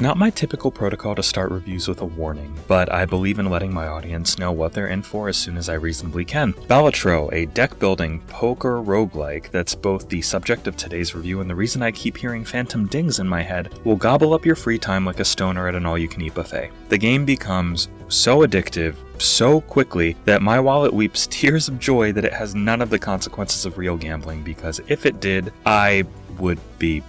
It's not my typical protocol to start reviews with a warning, but I believe in letting my audience know what they're in for as soon as I reasonably can. Balatro, a deck-building poker roguelike that's both the subject of today's review and the reason I keep hearing phantom dings in my head, will gobble up your free time like a stoner at an all-you-can-eat buffet. The game becomes so addictive so quickly that my wallet weeps tears of joy that it has none of the consequences of real gambling, because if it did, I would be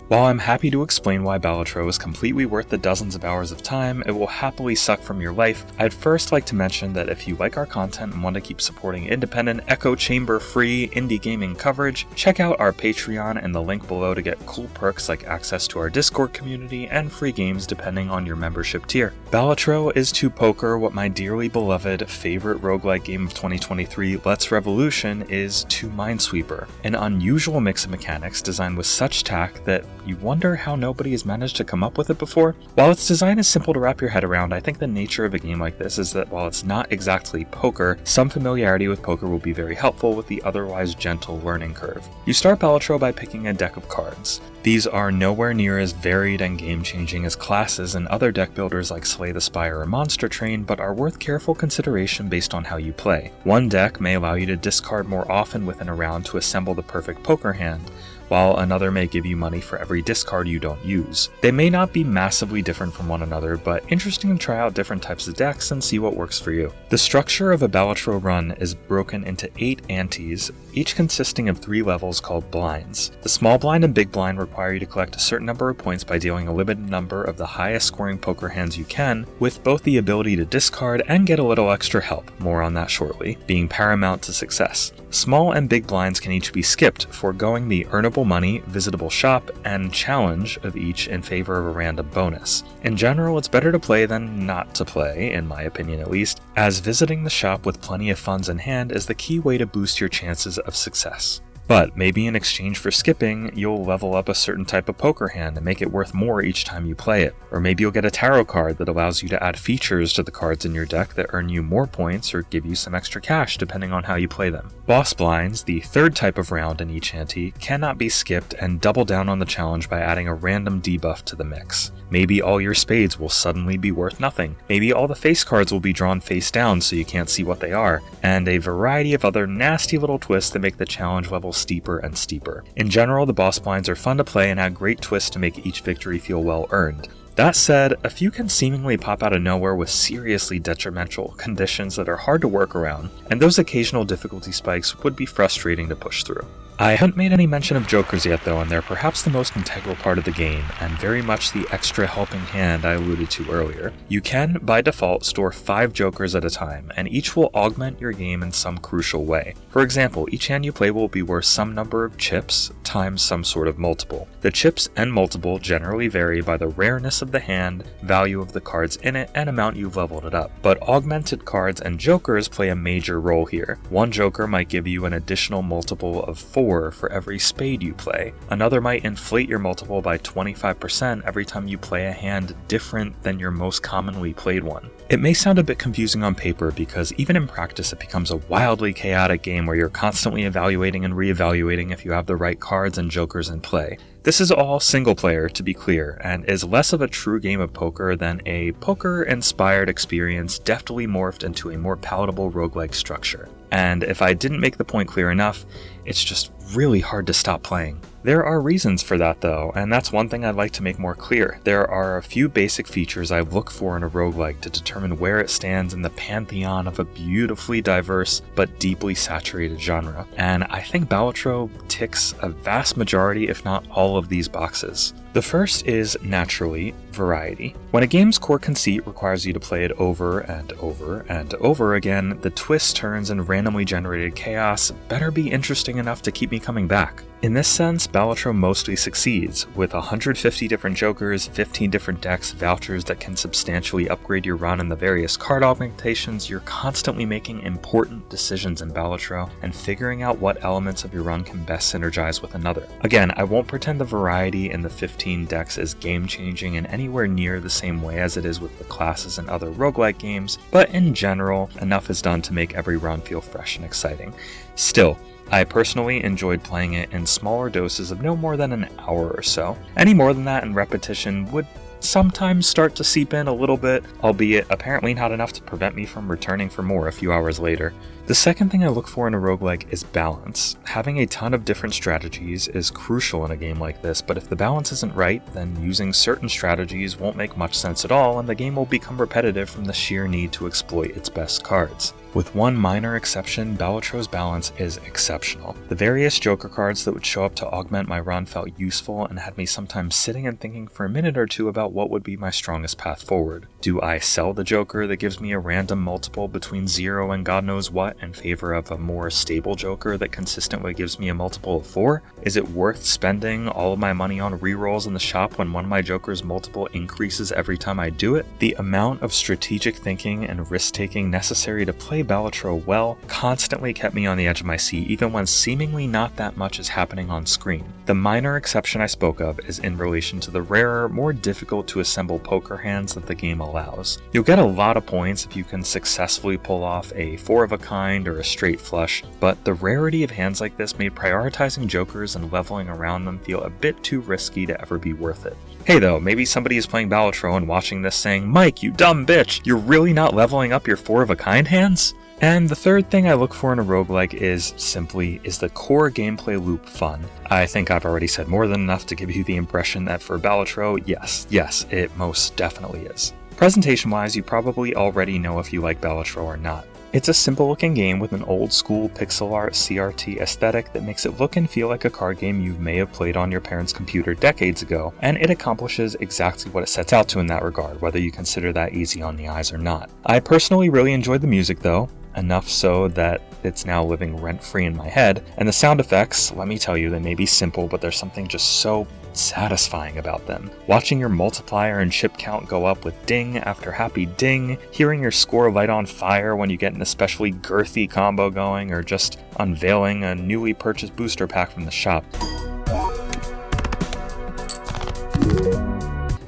While I'm happy to explain why Balatro is completely worth the dozens of hours of time it will happily suck from your life, I'd first like to mention that if you like our content and want to keep supporting independent, echo chamber-free indie gaming coverage, check out our Patreon and the link below to get cool perks like access to our Discord community and free games depending on your membership tier. Balatro is to poker what my dearly beloved favorite roguelike game of 2023, Let's Revolution, is to Minesweeper, an unusual mix of mechanics designed with such tact that you wonder how nobody has managed to come up with it before? While its design is simple to wrap your head around, I think the nature of a game like this is that while it's not exactly poker, some familiarity with poker will be very helpful with the otherwise gentle learning curve. You start Balatro by picking a deck of cards. These are nowhere near as varied and game-changing as classes and other deck builders like Slay the Spire or Monster Train, but are worth careful consideration based on how you play. One deck may allow you to discard more often within a round to assemble the perfect poker hand, while another may give you money for every discard you don't use. They may not be massively different from one another, but interesting to try out different types of decks and see what works for you. The structure of a Balatro run is broken into 8 antes, each consisting of 3 levels called blinds. The small blind and big blind require you to collect a certain number of points by dealing a limited number of the highest scoring poker hands you can, with both the ability to discard and get a little extra help, more on that shortly, being paramount to success. Small and big blinds can each be skipped, foregoing the earnable money, visitable shop, and challenge of each in favor of a random bonus. In general, it's better to play than not to play, in my opinion at least, as visiting the shop with plenty of funds in hand is the key way to boost your chances of success. But maybe in exchange for skipping, you'll level up a certain type of poker hand and make it worth more each time you play it. Or maybe you'll get a tarot card that allows you to add features to the cards in your deck that earn you more points or give you some extra cash depending on how you play them. Boss blinds, the third type of round in each ante, cannot be skipped and double down on the challenge by adding a random debuff to the mix. Maybe all your spades will suddenly be worth nothing. Maybe all the face cards will be drawn face down so you can't see what they are, and a variety of other nasty little twists that make the challenge level steeper and steeper. In general, the boss blinds are fun to play and add great twists to make each victory feel well earned. That said, a few can seemingly pop out of nowhere with seriously detrimental conditions that are hard to work around, and those occasional difficulty spikes would be frustrating to push through. I haven't made any mention of jokers yet though, and they're perhaps the most integral part of the game, and very much the extra helping hand I alluded to earlier. You can, by default, store 5 jokers at a time, and each will augment your game in some crucial way. For example, each hand you play will be worth some number of chips times some sort of multiple. The chips and multiple generally vary by the rareness of the hand, value of the cards in it, and amount you've leveled it up. But augmented cards and jokers play a major role here. One joker might give you an additional multiple of 4 for every spade you play. Another might inflate your multiple by 25% every time you play a hand different than your most commonly played one. It may sound a bit confusing on paper because even in practice it becomes a wildly chaotic game where you're constantly evaluating and re-evaluating if you have the right cards and jokers in play. This is all single player, to be clear, and is less of a true game of poker than a poker-inspired experience deftly morphed into a more palatable roguelike structure. And if I didn't make the point clear enough, it's just really hard to stop playing. There are reasons for that though, and that's one thing I'd like to make more clear. There are a few basic features I look for in a roguelike to determine where it stands in the pantheon of a beautifully diverse but deeply saturated genre, and I think Balatro ticks a vast majority, if not all, of these boxes. The first is, naturally, variety. When a game's core conceit requires you to play it over and over and over again, the twists, turns, and randomly generated chaos better be interesting enough to keep me coming back. In this sense, Balatro mostly succeeds, with 150 different jokers, 15 different decks, vouchers that can substantially upgrade your run, and the various card augmentations. You're constantly making important decisions in Balatro and figuring out what elements of your run can best synergize with another. Again, I won't pretend the variety in the 15 decks is game-changing in anywhere near the same way as it is with the classes and other roguelike games, but in general, enough is done to make every run feel fresh and exciting. Still, I personally enjoyed playing it in smaller doses of no more than an hour or so. Any more than that in repetition would sometimes start to seep in a little bit, albeit apparently not enough to prevent me from returning for more a few hours later. The second thing I look for in a roguelike is balance. Having a ton of different strategies is crucial in a game like this, but if the balance isn't right, then using certain strategies won't make much sense at all, and the game will become repetitive from the sheer need to exploit its best cards. With one minor exception, Balatro's balance is exceptional. The various Joker cards that would show up to augment my run felt useful and had me sometimes sitting and thinking for a minute or two about what would be my strongest path forward. Do I sell the Joker that gives me a random multiple between 0 and God knows what in favor of a more stable Joker that consistently gives me a multiple of 4? Is it worth spending all of my money on rerolls in the shop when one of my Joker's multiple increases every time I do it? The amount of strategic thinking and risk-taking necessary to play Balatro well constantly kept me on the edge of my seat, even when seemingly not that much is happening on screen. The minor exception I spoke of is in relation to the rarer, more difficult to assemble poker hands that the game allows. You'll get a lot of points if you can successfully pull off a 4 of a kind or a straight flush, but the rarity of hands like this made prioritizing Jokers and leveling around them feel a bit too risky to ever be worth it. Hey though, maybe somebody is playing Balatro and watching this saying, "Mike, you dumb bitch, you're really not leveling up your 4 of a kind hands?" And the third thing I look for in a roguelike is the core gameplay loop fun? I think I've already said more than enough to give you the impression that for Balatro, yes, it most definitely is. Presentation-wise, you probably already know if you like Balatro or not. It's a simple-looking game with an old-school pixel art CRT aesthetic that makes it look and feel like a card game you may have played on your parents' computer decades ago, and it accomplishes exactly what it sets out to in that regard, whether you consider that easy on the eyes or not. I personally really enjoyed the music though, enough so that it's now living rent-free in my head, and the sound effects, let me tell you, they may be simple, but there's something just so satisfying about them. Watching your multiplier and chip count go up with ding after happy ding, hearing your score light on fire when you get an especially girthy combo going, or just unveiling a newly purchased booster pack from the shop.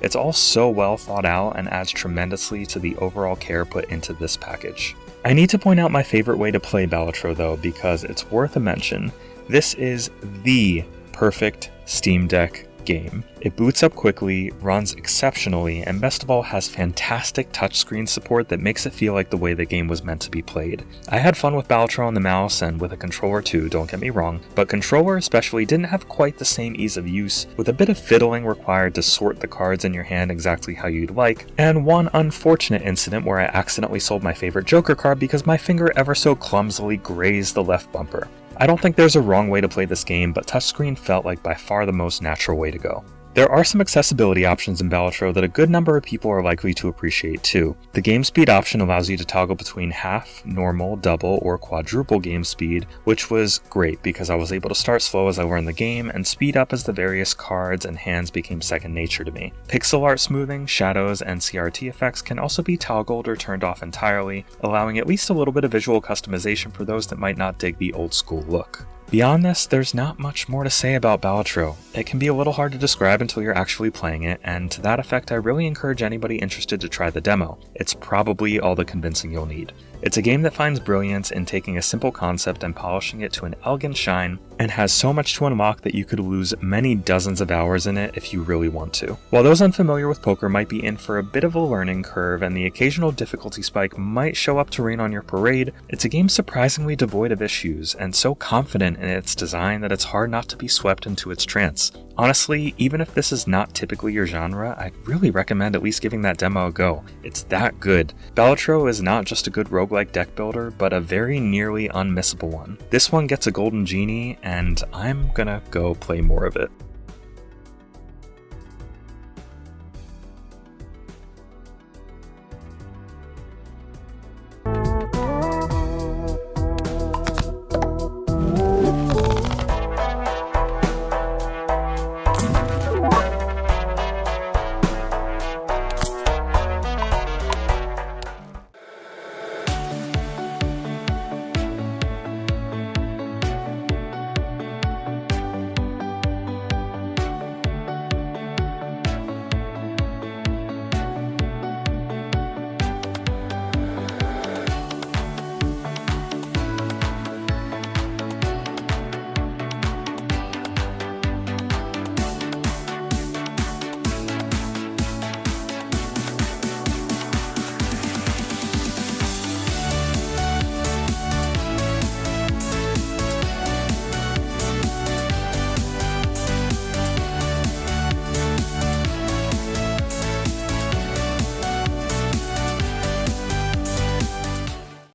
It's all so well thought out and adds tremendously to the overall care put into this package. I need to point out my favorite way to play Balatro though, because it's worth a mention. This is the perfect Steam Deck game. It boots up quickly, runs exceptionally, and best of all has fantastic touchscreen support that makes it feel like the way the game was meant to be played. I had fun with Balatro on the mouse and with a controller too, don't get me wrong, but controller especially didn't have quite the same ease of use, with a bit of fiddling required to sort the cards in your hand exactly how you'd like, and one unfortunate incident where I accidentally sold my favorite Joker card because my finger ever so clumsily grazed the left bumper. I don't think there's a wrong way to play this game, but touchscreen felt like by far the most natural way to go. There are some accessibility options in Balatro that a good number of people are likely to appreciate too. The game speed option allows you to toggle between half, normal, double, or quadruple game speed, which was great because I was able to start slow as I learned the game and speed up as the various cards and hands became second nature to me. Pixel art smoothing, shadows, and CRT effects can also be toggled or turned off entirely, allowing at least a little bit of visual customization for those that might not dig the old school look. Beyond this, there's not much more to say about Balatro. It can be a little hard to describe until you're actually playing it, and to that effect I really encourage anybody interested to try the demo. It's probably all the convincing you'll need. It's a game that finds brilliance in taking a simple concept and polishing it to an elegant shine, and has so much to unlock that you could lose many dozens of hours in it if you really want to. While those unfamiliar with poker might be in for a bit of a learning curve and the occasional difficulty spike might show up to rain on your parade, it's a game surprisingly devoid of issues and so confident in its design that it's hard not to be swept into its trance. Honestly, even if this is not typically your genre, I'd really recommend at least giving that demo a go. It's that good. Balatro is not just a good roguelike deck builder, but a very nearly unmissable one. This one gets a golden genie, and I'm gonna go play more of it.